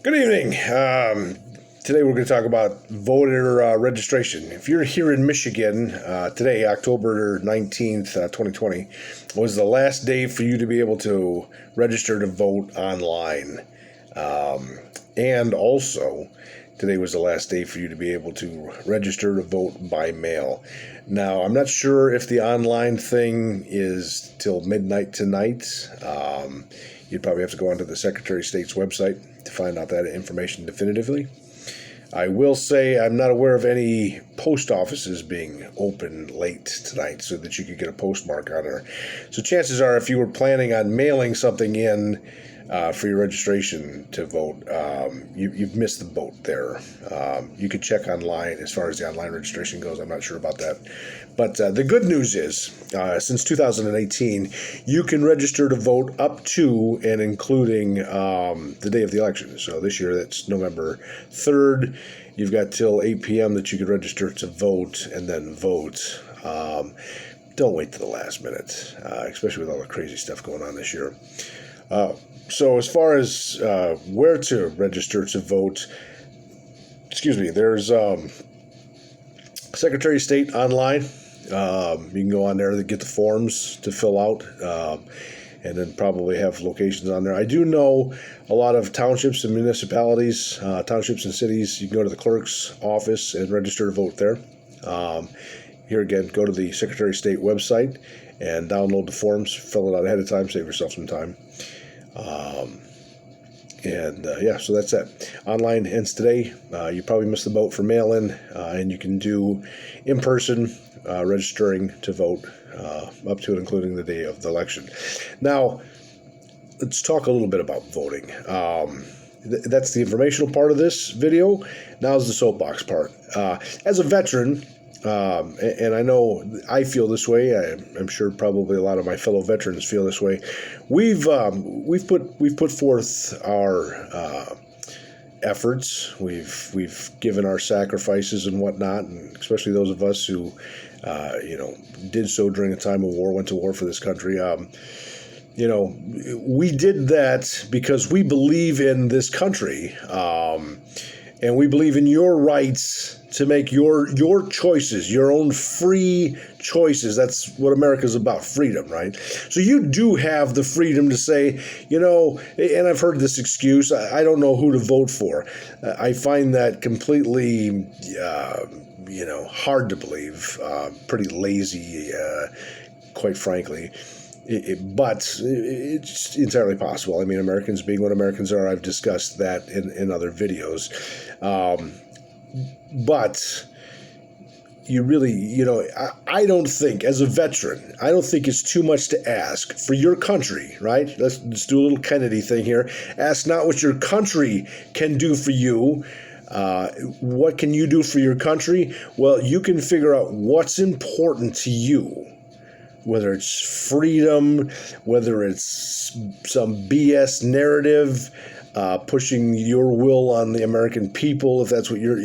Good evening. Today we're going to talk about voter registration. If you're here in Michigan, today, October 19th, 2020, was the last day for you to be able to register to vote online. And also, today was the last day for you to be able to register to vote by mail. Now, I'm not sure if the online thing is till midnight tonight. You'd probably have to go onto the Secretary of State's website to find out that information definitively. I will say I'm not aware of any post offices being open late tonight so that you could get a postmark on there. So chances are if you were planning on mailing something in for your registration to vote, you've missed the boat there. You could check online as far as the online registration goes. I'm not sure about that. But the good news is, since 2018, you can register to vote up to and including the day of the election. So this year, that's November 3rd. You've got till 8 p.m. that you could register to vote and then vote. Don't wait to the last minute, especially with all the crazy stuff going on this year. So as far as where to register to vote, there's Secretary of State online. You can go on there to get the forms to fill out, and then probably have locations on there. I do know a lot of townships and municipalities, townships and cities, you can go to the clerk's office and register to vote there. Here again, go to the Secretary of State website and download the forms, fill it out ahead of time, save yourself some time. So that's that. Online ends today. You probably missed the boat for mail-in, and you can do in-person registering to vote up to and including the day of the election. Now, let's talk a little bit about voting. That's the informational part of this video. Now's the soapbox part. As a veteran, and I know I feel this way. I'm sure probably a lot of my fellow veterans feel this way. We've put forth our efforts. We've given our sacrifices and whatnot, and especially those of us who did so during a time of war, went to war for this country. We did that because we believe in this country, and we believe in your rights to make your choices, your own free choices. That's what America's about, freedom, right? So you do have the freedom to say, and I've heard this excuse, I don't know who to vote for. I find that completely, hard to believe, pretty lazy, quite frankly. But it's entirely possible. I mean, Americans being what Americans are, I've discussed that in other videos. But you really, I don't think, as a veteran, I don't think it's too much to ask for your country, right? Let's do a little Kennedy thing here. Ask not what your country can do for you. What can you do for your country? Well, you can figure out what's important to you. Whether it's freedom, whether it's some BS narrative, pushing your will on the American people, if that's what you're,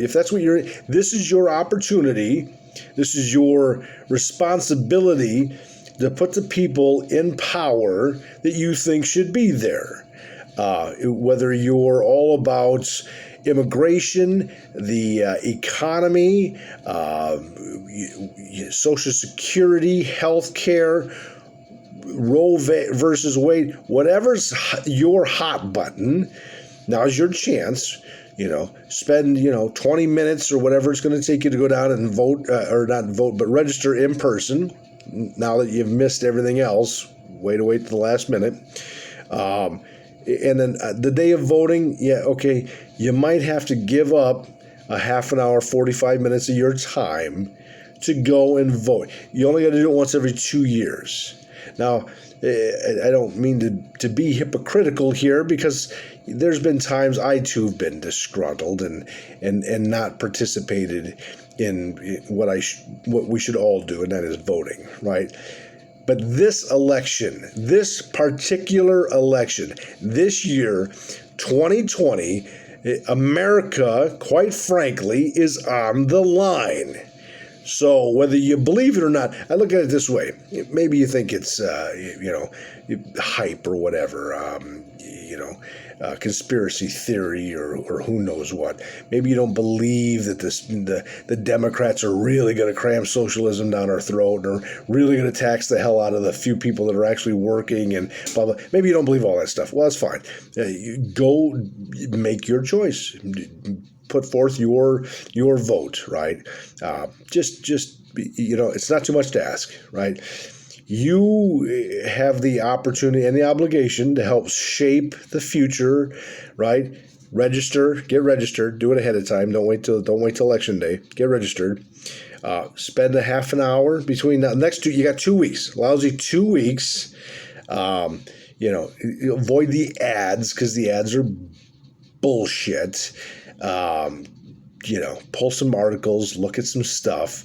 this is your opportunity, this is your responsibility to put the people in power that you think should be there. Whether you're all about immigration, the economy, Social Security, health care, Roe versus Wade, whatever's your hot button, now's your chance. Spend 20 minutes or whatever it's going to take you to go down and vote, or not vote, but register in person. Now that you've missed everything else, wait to the last minute. And then the day of voting, you might have to give up a half an hour, 45 minutes of your time to go and vote. You only got to do it once every 2 years. Now, I don't mean to be hypocritical here, because there's been times I too have been disgruntled and not participated in what we should all do, and that is voting, right? But this election, this particular election, this year, 2020, America, quite frankly, is on the line. So whether you believe it or not, I look at it this way. Maybe you think it's, hype or whatever. conspiracy theory or who knows what. Maybe you don't believe that the Democrats are really going to cram socialism down our throat and are really going to tax the hell out of the few people that are actually working and blah, blah. Maybe you don't believe all that stuff. Well, that's fine. You go make your choice. Put forth your vote, right? Just it's not too much to ask, right? You have the opportunity and the obligation to help shape the future, right? Get registered, do it ahead of time. Don't wait till election day. Get registered. Spend a half an hour between the next two. You got 2 weeks, lousy 2 weeks. Avoid the ads because the ads are bullshit. Pull some articles, look at some stuff,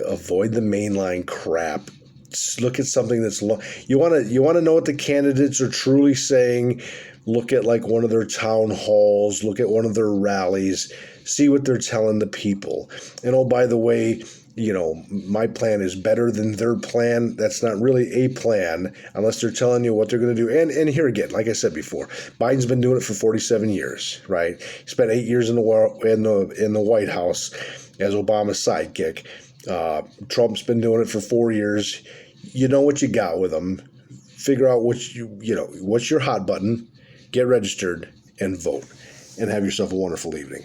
avoid the mainline crap. Just look at something that's you want to know what the candidates are truly saying. Look at like one of their town halls, look at one of their rallies, see what they're telling the people. And oh, by the way, my plan is better than their plan. That's not really a plan unless they're telling you what they're going to do. And here again, like I said before, Biden's been doing it for 47 years, right? He spent 8 years in the White House as Obama's sidekick. Trump's been doing it for 4 years. You know what you got with them. Figure out what's your hot button. Get registered and vote. And have yourself a wonderful evening.